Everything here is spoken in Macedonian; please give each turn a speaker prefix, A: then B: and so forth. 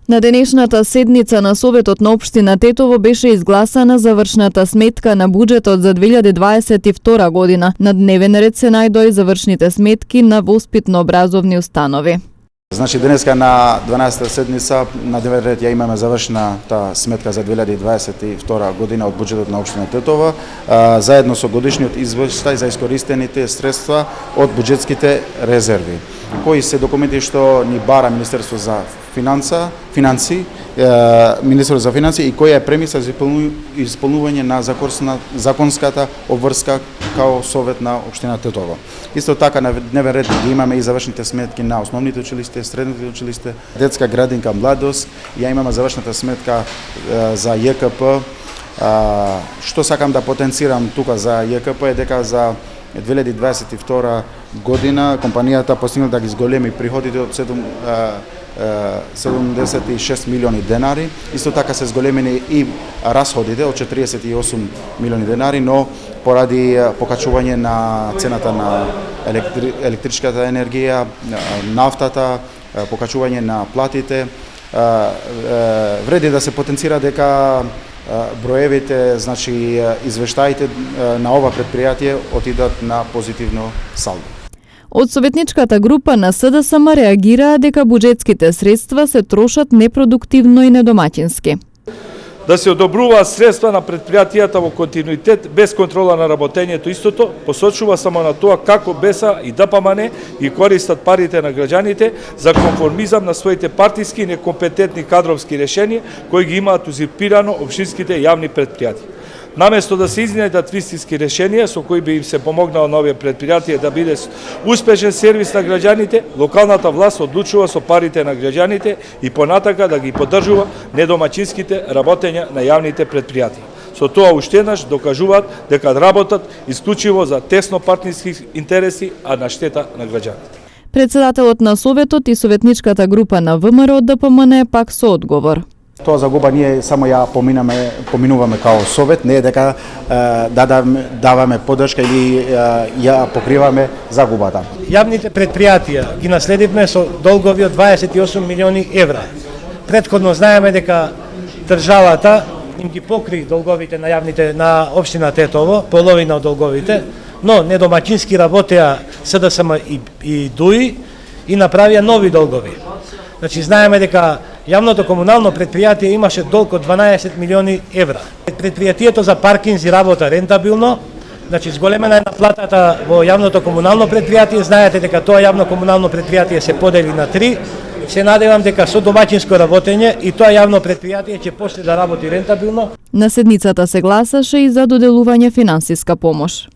A: На денешната седница на Советот на општина Тетово беше изгласана завршната сметка на буџетот за 2022 година. На дневен ред се најдоа и завршните сметки на воспитно-образовни установи.
B: Значи денеска на 12-та седница на дневен ред ја имаме завршната сметка за 2022 година од буџетот на општина Тетово, заедно со годишниот извештај за искористените средства од буџетските резерви, кои се документи што ни бара Министерство за финансии и која е премиса за исполнување на законската обврска као Совет на општина Тетово. Исто така на дневен ред ги имаме и завршните сметки на основните училиште, средните училиште, детска градинка Младост, ја имаме завршната сметка за ЈКП. Што сакам да потенцирам тука за ЈКП е дека за 2022 година компанијата постигна да ги зголеми приходите од 76 милиони денари. Исто така се зголемени и расходите од 48 милиони денари, но поради покачување на цената на електричката енергија, нафтата, покачување на платите, вреди да се потенцира дека броевите, значи извештаите на ова предпријатие отидат на позитивно салдо.
A: Од советничката група на СДСМ реагираа дека буџетските средства се трошат непродуктивно и недомаќински.
C: Да се одобруваат средства на предпријатијата во континуитет без контрола на работењето истото, посочува само на тоа како БЕСА и ДПМН ги користат парите на граѓаните за конформизам на своите партиски и некомпетентни кадровски решенија кои ги имаат узурпирано општинските јавни предпријатија. Наместо да се изнајдат вистински решенија со кои би им се помогнало на овие предпријатија да биде успешен сервис на граѓаните, локалната власт одлучува со парите на граѓаните и понатака да ги поддржува недомаќинските работења на јавните предпријатија. Со тоа уште еднаш докажуваат дека работат исклучиво за тесно партиски интереси, а на штета на граѓаните.
A: Председателот на Советот и советничката група на ВМРО ДПМН пак со одговор.
B: Тоа загуба ние само ја поминуваме као Совет, не е дека даваме поддршка или ја покриваме загубата.
D: Јавните предпријатија ги наследивме со долгови од 28 милиони евра. Претходно знаеме дека државата им ги покри долговите на јавните на општина Тетово, половина од долговите, но недомаќински работеа СДСМ и ДУИ и направија нови долгови. Значи знаеме дека јавното комунално предпријатие имаше долг од 12 милиони евра. Предпријатието за паркинзи работа рентабилно, значи зголемена е наплатата во јавното комунално предпријатие, знаете дека тоа јавно комунално предпријатие се подели на 3. Се надевам дека со домаќинско работење и тоа јавно предпријатие ќе почне да работи рентабилно.
A: На седницата се гласаше и за доделување финансиска помош.